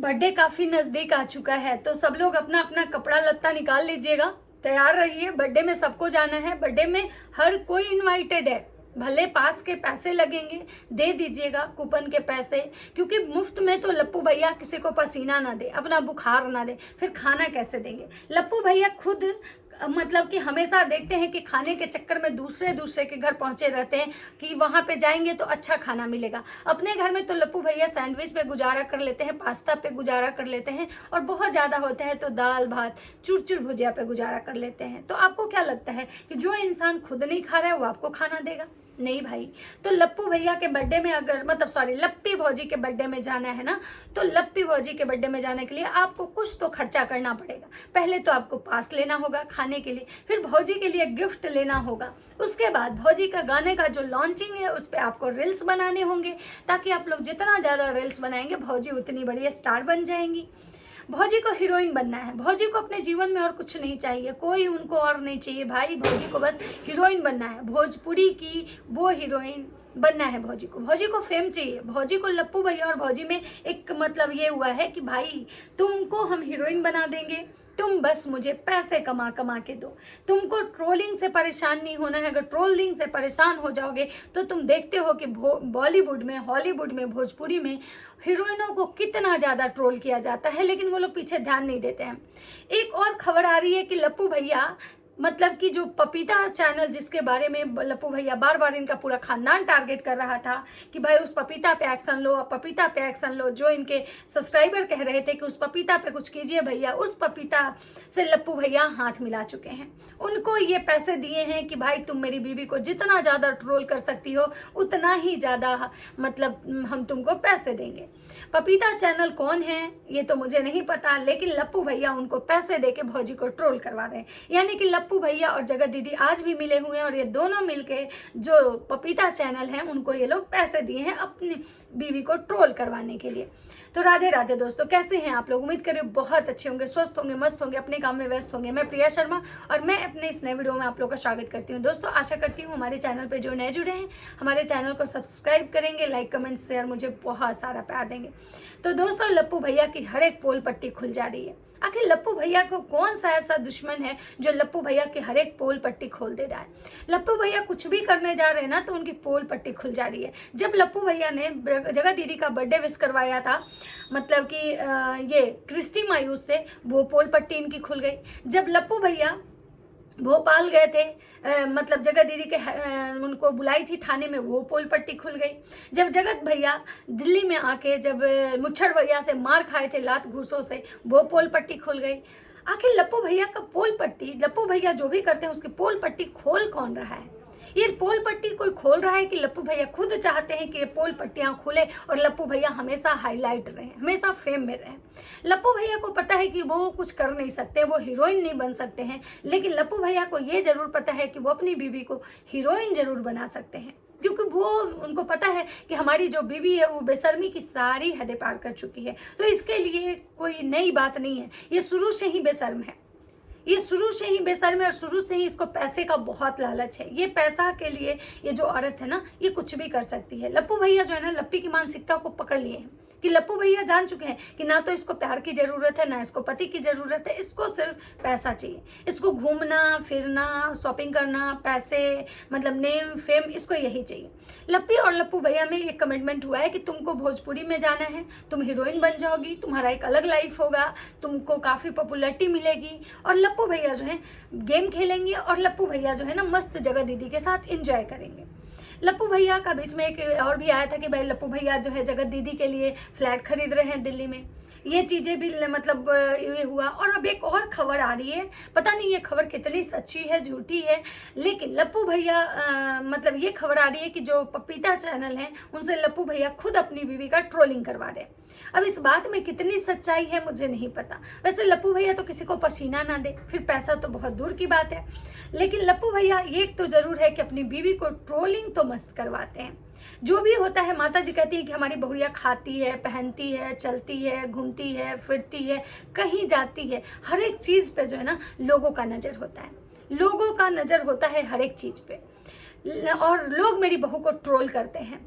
Birthday काफी नजदीक आ चुका है, तो सब लोग अपना अपना कपड़ा लत्ता निकाल लीजिएगा, तैयार रहिए। बर्थडे में सबको जाना है, बर्थडे में हर कोई इनवाइटेड है। भले पास के पैसे लगेंगे, दे दीजिएगा कूपन के पैसे, क्योंकि मुफ्त में तो लप्पू भैया किसी को पसीना ना दे, अपना बुखार ना दे, फिर खाना कैसे देंगे। लप्पू भैया खुद मतलब कि हमेशा देखते हैं कि खाने के चक्कर में दूसरे दूसरे के घर पहुंचे रहते हैं कि वहां पे जाएंगे तो अच्छा खाना मिलेगा। अपने घर में तो लप्पू भैया सैंडविच पे गुजारा कर लेते हैं, पास्ता पे गुजारा कर लेते हैं, और बहुत ज़्यादा होता है तो दाल भात चूर भुजिया पे गुजारा कर लेते हैं। तो आपको क्या लगता है कि जो इंसान खुद नहीं खा रहा है वो आपको खाना देगा? नहीं भाई। तो लप्पू भैया के बर्थडे में अगर लप्पी भौजी के बर्थडे में जाना है ना, तो लप्पी भौजी के बर्थडे में जाने के लिए आपको कुछ तो खर्चा करना पड़ेगा। पहले तो आपको पास लेना होगा खाने के लिए, फिर भौजी के लिए गिफ्ट लेना होगा, उसके बाद भौजी का गाने का जो लॉन्चिंग है उस पर आपको रील्स बनाने होंगे, ताकि आप लोग जितना ज़्यादा रील्स बनाएंगे भौजी उतनी बड़ी स्टार बन जाएंगी। भौजी को हीरोइन बनना है, भौजी को अपने जीवन में और कुछ नहीं चाहिए, कोई उनको और नहीं चाहिए भाई। भौजी को बस हीरोइन बनना है, भोजपुरी की वो हीरोइन बनना है। भौजी को फेम चाहिए। भौजी को लप्पू भैया और भौजी में एक मतलब ये हुआ है कि भाई तुमको हम हीरोइन बना देंगे, तुम बस मुझे पैसे कमा कमा के दो। तुमको ट्रोलिंग से परेशान नहीं होना है। अगर ट्रोलिंग से परेशान हो जाओगे तो तुम देखते हो कि बॉलीवुड में, हॉलीवुड में, भोजपुरी में हीरोइनों को कितना ज़्यादा ट्रोल किया जाता है, लेकिन वो लोग पीछे ध्यान नहीं देते हैं। एक और खबर आ रही है कि लप्पू भैया मतलब कि जो पपीता चैनल, जिसके बारे में लप्पू भैया बार बार इनका पूरा खानदान टारगेट कर रहा था कि भाई उस पपीता पे एक्शन लो, पपीता पे एक्शन लो, जो इनके सब्सक्राइबर कह रहे थे कि उस पपीता पे कुछ कीजिए भैया, उस पपीता से लप्पू भैया हाथ मिला चुके हैं। उनको ये पैसे दिए हैं कि भाई तुम मेरी बीवी को जितना ज़्यादा ट्रोल कर सकती हो उतना ही ज़्यादा मतलब हम तुमको पैसे देंगे। पपीता चैनल कौन है ये तो मुझे नहीं पता, लेकिन लप्पू भैया उनको पैसे देके भौजी को ट्रोल करवा रहे हैं। यानी कि लप्पू भैया और जगत दीदी आज भी मिले हुए हैं, और ये दोनों मिलके जो पपीता चैनल है उनको ये लोग पैसे दिए हैं अपनी बीवी को ट्रोल करवाने के लिए। तो राधे राधे दोस्तों, कैसे हैं आप लोग? उम्मीद करें बहुत अच्छे होंगे, स्वस्थ होंगे, मस्त होंगे, अपने काम में व्यस्त होंगे। मैं प्रिया शर्मा और मैं अपने इस नए वीडियो में आप लोग का स्वागत करती हूं। दोस्तों आशा करती हूं हमारे चैनल पे जो नए जुड़े हैं हमारे चैनल को सब्सक्राइब करेंगे, लाइक कमेंट शेयर मुझे बहुत सारा प्यार देंगे। तो दोस्तों लप्पू भैया की हर एक पोल पट्टी खुल जा रही है। आखिर लप्पू भैया को कौन सा ऐसा दुश्मन है जो लप्पू भैया की हर एक पोल पट्टी खोल दे रहा है? लप्पू भैया कुछ भी करने जा रहे हैं ना तो उनकी पोल पट्टी खुल जा रही है। जब लप्पू भैया ने जगत दीदी का बर्थडे विश करवाया था, मतलब कि ये क्रिस्टी मायूस से, वो पोल पट्टी इनकी खुल गई। जब लप्पू भैया भोपाल गए थे, मतलब जगत दीदी के उनको बुलाई थी थाने में, वो पोल पट्टी खुल गई। जब जगत भैया दिल्ली में आके जब मुच्छर भैया से मार खाए थे लात घूसों से, वो पोल पट्टी खुल गई। आखिर लप्पू भैया का पोल पट्टी, लप्पू भैया जो भी करते हैं उसकी पोल पट्टी खोल कौन रहा है? ये पोल पट्टी कोई खोल रहा है कि लप्पू भैया खुद चाहते हैं कि ये पोल पट्टियां खुले और लप्पू भैया हमेशा हाईलाइट रहे, हमेशा फेम में रहे? लप्पू भैया को पता है कि वो कुछ कर नहीं सकते, वो हीरोइन नहीं बन सकते हैं, लेकिन लप्पू भैया को ये जरूर पता है कि वो अपनी बीवी को हीरोइन जरूर बना सकते हैं, क्योंकि वो उनको पता है कि हमारी जो बीवी है वो बेशर्मी की सारी हदें पार कर चुकी है। तो इसके लिए कोई नई बात नहीं है, ये शुरू से ही बेशर्म है, ये शुरू से ही बेशर्म है, और शुरू से ही इसको पैसे का बहुत लालच है। ये पैसा के लिए ये जो औरत है ना, ये कुछ भी कर सकती है। लप्पू भैया जो है ना, लप्पी की मानसिकता को पकड़ लिए हैं कि लप्पू भैया जान चुके हैं कि ना तो इसको प्यार की जरूरत है, ना इसको पति की जरूरत है, इसको सिर्फ पैसा चाहिए। इसको घूमना फिरना, शॉपिंग करना, पैसे, मतलब नेम फेम, इसको यही चाहिए। लप्पी और लप्पू भैया में ये कमिटमेंट हुआ है कि तुमको भोजपुरी में जाना है, तुम हीरोइन बन जाओगी, तुम्हारा एक अलग लाइफ होगा, तुमको काफ़ी पॉपुलैरिटी मिलेगी, और लप्पू भैया जो है गेम खेलेंगे, और लप्पू भैया जो है ना मस्त जगह दीदी के साथ एंजॉय करेंगे। लप्पू भैया का बीच में एक और भी आया था कि भाई लप्पू भैया जो है जगत दीदी के लिए फ्लैट खरीद रहे हैं दिल्ली में। ये चीज़ें भी मतलब ये हुआ। और अब एक और खबर आ रही है, पता नहीं ये खबर कितनी सच्ची है झूठी है, लेकिन लप्पू भैया मतलब ये खबर आ रही है कि जो पपीता चैनल है उनसे लप्पू भैया खुद अपनी बीवी का ट्रोलिंग करवा रहे हैं। अब इस बात में कितनी सच्चाई है मुझे नहीं पता। वैसे लप्पू भैया तो किसी को पसीना ना दे, फिर पैसा तो बहुत दूर की बात है, लेकिन लप्पू भैया ये तो जरूर है कि अपनी बीवी को ट्रोलिंग तो मस्त करवाते हैं। जो भी होता है, माता जी कहती है कि हमारी बहुड़िया खाती है, पहनती है, चलती है, घूमती है, फिरती है, कहीं जाती है, हर एक चीज़ पे जो है ना लोगों का नज़र होता है, लोगों का नज़र होता है हर एक चीज़ पे, और लोग मेरी बहू को ट्रोल करते हैं।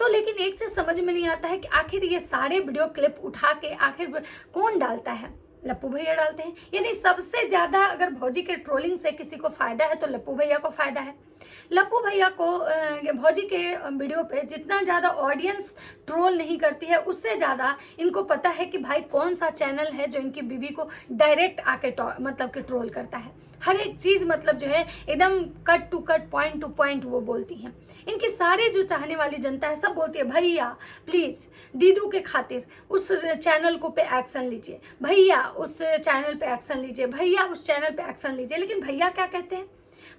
तो लेकिन एक चीज समझ में नहीं आता है कि आखिर ये सारे वीडियो क्लिप उठा के आखिर कौन डालता है? लप्पू भैया डालते हैं। यानी सबसे ज्यादा अगर भौजी के ट्रोलिंग से किसी को फायदा है तो लप्पू भैया को फायदा है। लप्पू भैया को भौजी के वीडियो पे जितना ज़्यादा ऑडियंस ट्रोल नहीं करती है, उससे ज़्यादा इनको पता है कि भाई कौन सा चैनल है जो इनकी बीवी को डायरेक्ट आके मतलब कि ट्रोल करता है। हर एक चीज़ मतलब जो है एकदम cut to cut, point to point वो बोलती हैं। इनकी सारे जो चाहने वाली जनता है सब बोलती है भैया प्लीज़ दीदू के खातिर उस चैनल को पे एक्शन लीजिए, भैया उस चैनल पे एक्शन लीजिए, भैया उस चैनल पे एक्शन लीजिए। लेकिन भैया क्या कहते हैं?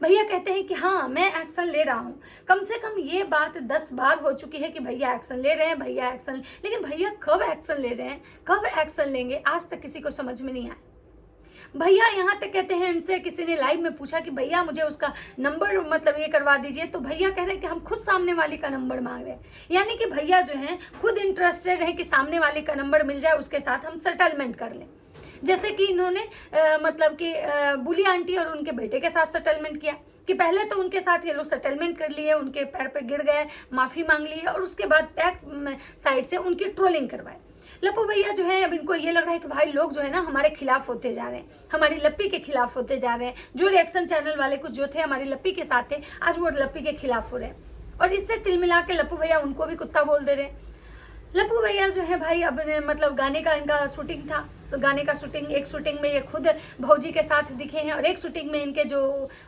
भैया कहते हैं कि हाँ मैं एक्शन ले रहा हूँ। कम से कम ये बात 10 बार हो चुकी है कि भैया एक्शन ले रहे हैं, भैया एक्शन, लेकिन भैया कब एक्शन ले रहे हैं, कब एक्शन लेंगे, आज तक किसी को समझ में नहीं आया। भैया यहाँ तक कहते हैं, इनसे किसी ने लाइव में पूछा कि भैया मुझे उसका नंबर मतलब ये करवा दीजिए, तो भैया कह रहे हैं कि हम खुद सामने वाले का नंबर मांग रहे हैं। यानी कि भैया जो हैं खुद इंटरेस्टेड है कि सामने वाले का नंबर मिल जाए, उसके साथ हम सेटलमेंट कर लें। जैसे कि इन्होंने मतलब कि बुली आंटी और उनके बेटे के साथ सेटलमेंट किया कि पहले तो उनके साथ ये लोग सेटलमेंट कर लिए, उनके पैर पे गिर गए, माफ़ी मांग ली और उसके बाद बैक साइड से उनकी ट्रोलिंग करवाए। लप्पू भैया जो है अब इनको ये लग रहा है कि भाई लोग जो है ना हमारे खिलाफ होते जा रहे हैं, हमारी लप्पी के खिलाफ होते जा रहे हैं। जो रिएक्शन चैनल वाले कुछ जो थे हमारी लप्पी के साथ थे, आज वो लप्पी के खिलाफ हो रहे हैं और इससे तिल मिला के लप्पू भैया उनको भी कुत्ता बोल दे रहे हैं। लप्पू भैया जो है भाई अब मतलब गाने का इनका शूटिंग था, गाने का शूटिंग, एक शूटिंग में ये खुद भौजी के साथ दिखे हैं और एक शूटिंग में इनके जो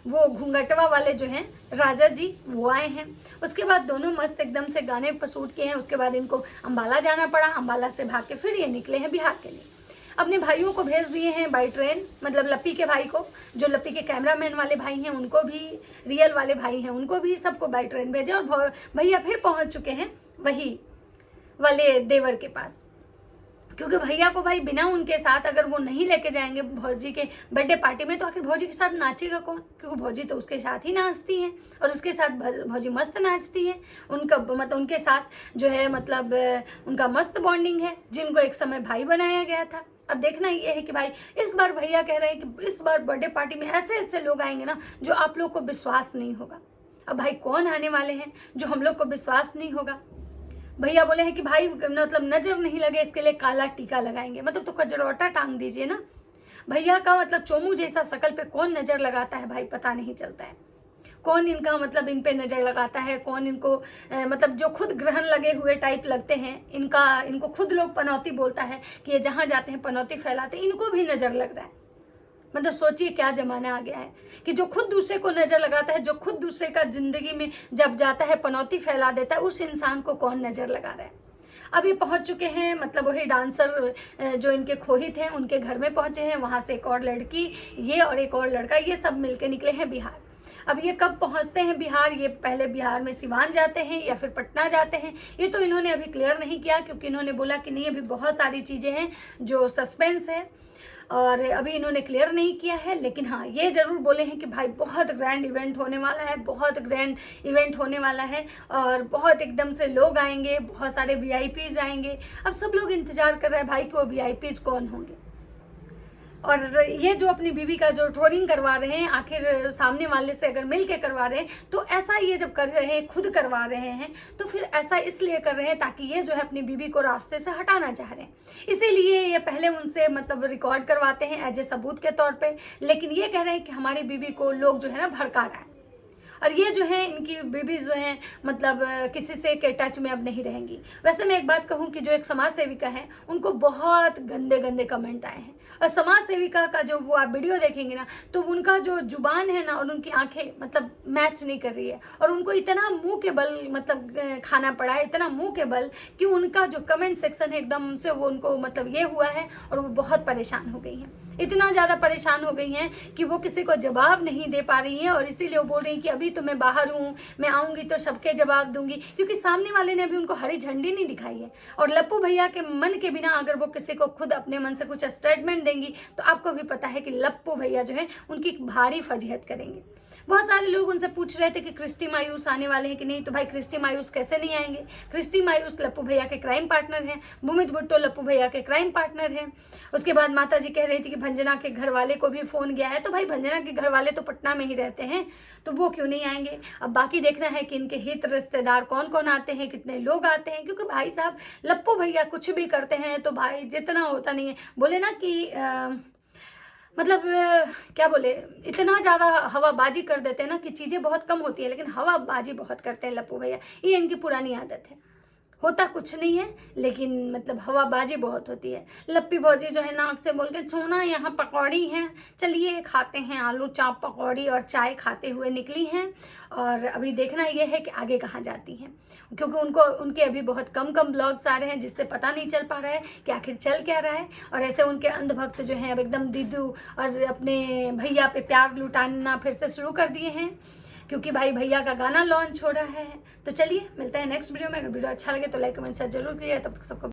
वो घूंघटवा वाले जो हैं राजा जी वो आए हैं। उसके बाद दोनों मस्त एकदम से गाने पर शूट किए हैं। उसके बाद इनको अम्बाला जाना पड़ा, अम्बाला से भाग के फिर ये निकले हैं बिहार के लिए। अपने भाइयों को भेज दिए हैं बाई ट्रेन, मतलब लप्पी के भाई को, जो लप्पी के कैमरामैन वाले भाई हैं उनको भी, रियल वाले भाई हैं उनको भी, सबको बाई ट्रेन भेजे और भैया फिर पहुँच चुके हैं वही वाले देवर के पास। क्योंकि भैया को भाई बिना उनके साथ अगर वो नहीं लेके जाएंगे भौजी के बर्थडे पार्टी में तो आखिर भौजी के साथ नाचेगा कौन? क्योंकि भौजी तो उसके साथ ही नाचती है और उसके साथ भौजी मस्त नाचती है। उनका मतलब उनके साथ जो है मतलब उनका मस्त बॉन्डिंग है, जिनको एक समय भाई बनाया गया था। अब देखना ये है कि भाई इस बार भैया कह रहे हैं कि इस बार बर्थडे पार्टी में ऐसे ऐसे लोग आएंगे ना जो आप लोग को विश्वास नहीं होगा। अब भाई कौन आने वाले हैं जो हम लोग को विश्वास नहीं होगा? भैया बोले हैं कि भाई मतलब नजर नहीं लगे इसके लिए काला टीका लगाएंगे, मतलब तो कजरौटा टांग दीजिए ना। भैया का मतलब चोमू जैसा शकल पे कौन नजर लगाता है भाई, पता नहीं चलता है। कौन इनका मतलब इन पे नजर लगाता है, कौन इनको मतलब जो खुद ग्रहण लगे हुए टाइप लगते हैं, इनको खुद लोग पनौती बोलता है कि ये जहाँ जाते हैं पनौती फैलाते, इनको भी नजर लग रहा है। मतलब सोचिए क्या जमाना आ गया है कि जो खुद दूसरे को नजर लगाता है, जो खुद दूसरे का जिंदगी में जब जाता है पनौती फैला देता है, उस इंसान को कौन नजर लगा रहा है। अब ये पहुंच चुके हैं, मतलब वही डांसर जो इनके खोहित हैं उनके घर में पहुंचे हैं। वहां से एक और लड़की, ये और एक और लड़का, ये सब मिलके निकले हैं बिहार। अब ये कब पहुंचते हैं बिहार, ये पहले बिहार में सिवान जाते हैं या फिर पटना जाते हैं, ये तो इन्होंने अभी क्लियर नहीं किया, क्योंकि इन्होंने बोला कि नहीं अभी बहुत सारी चीज़ें हैं जो सस्पेंस है और अभी इन्होंने क्लियर नहीं किया है। लेकिन हाँ ये ज़रूर बोले हैं कि भाई बहुत ग्रैंड इवेंट होने वाला है, बहुत ग्रैंड इवेंट होने वाला है और बहुत एकदम से लोग आएंगे, बहुत सारे वीआईपीज आएंगे। अब सब लोग इंतजार कर रहे हैं भाई कि वो वीआईपीज कौन होंगे। और ये जो अपनी बीवी का जो ट्रोलिंग करवा रहे हैं, आखिर सामने वाले से अगर मिल के करवा रहे हैं तो ऐसा ये जब कर रहे हैं, खुद करवा रहे हैं, तो फिर ऐसा इसलिए कर रहे हैं ताकि ये जो है अपनी बीवी को रास्ते से हटाना चाह रहे हैं। इसीलिए ये पहले उनसे मतलब रिकॉर्ड करवाते हैं एज ए सबूत के तौर पे, लेकिन ये कह रहे हैं कि हमारी बीवी को लोग जो है ना भड़का रहा है। और ये जो है इनकी बीबी जो है मतलब किसी से के टच में अब नहीं रहेंगी। वैसे मैं एक बात कहूँ कि जो एक समाज सेविका है उनको बहुत गंदे गंदे कमेंट आए हैं, और समाज सेविका का जो वो आप वीडियो देखेंगे ना तो उनका जो जुबान है ना और उनकी आंखें मतलब मैच नहीं कर रही है, और उनको इतना मुंह के बल मतलब खाना पड़ा है, इतना मुंह के बल कि उनका जो कमेंट सेक्शन है एकदम से वो उनको मतलब ये हुआ है और वो बहुत परेशान हो गई हैं। इतना ज़्यादा परेशान हो गई हैं कि वो किसी को जवाब नहीं दे पा रही हैं, और इसीलिए वो बोल रही हैं कि अभी तो मैं बाहर हूँ, मैं आऊँगी तो सबके जवाब दूंगी, क्योंकि सामने वाले ने अभी उनको हरी झंडी नहीं दिखाई है। और लप्पू भैया के मन के बिना अगर वो किसी को खुद अपने मन से कुछ स्टेटमेंट देंगी तो आपको भी पता है कि लप्पू भैया जो है उनकी भारी फजीहत करेंगे। बहुत सारे लोग उनसे पूछ रहे थे कि क्रिस्टी मायूस आने वाले हैं कि नहीं, तो भाई क्रिस्टी मायूस कैसे नहीं आएंगे। क्रिस्टी मायूस लप्पू भैया के क्राइम पार्टनर हैं, भूमित भुट्टो लप्पू भैया के क्राइम पार्टनर हैं। उसके बाद माता जी कह रही थी कि भंजना के घर वाले को भी फोन गया है, तो भाई भंजना के घर वाले तो पटना में ही रहते हैं, तो वो क्यों नहीं आएंगे। अब बाकी देखना है कि इनके हित रिश्तेदार कौन कौन आते हैं, कितने लोग आते हैं, क्योंकि भाई साहब लप्पू भैया कुछ भी करते हैं तो भाई जितना होता नहीं है, बोले ना कि मतलब क्या बोले, इतना ज़्यादा हवाबाजी कर देते हैं ना कि चीज़ें बहुत कम होती है, लेकिन हवाबाजी बहुत करते हैं लप्पू भैया। ये इनकी पुरानी आदत है, होता कुछ नहीं है लेकिन मतलब हवाबाजी बहुत होती है। लप्पी भौजी जो है नाक से बोल के छोना यहाँ पकौड़ी हैं, चलिए खाते हैं आलू चाप पकौड़ी और चाय खाते हुए निकली हैं। और अभी देखना ये है कि आगे कहाँ जाती हैं, क्योंकि उनके अभी बहुत कम ब्लॉग्स आ रहे हैं, जिससे पता नहीं चल पा रहा है कि आखिर चल क्या रहा है। और ऐसे उनके अंधभक्त जो हैं अब एकदम दीदू और अपने भैया पे प्यार लुटाना फिर से शुरू कर दिए हैं, क्योंकि भाई भैया का गाना लॉन्च हो रहा है। तो चलिए मिलते हैं नेक्स्ट वीडियो में। अगर वीडियो अच्छा लगे तो लाइक कमेंट शेयर जरूर कीजिए। तब तक सबको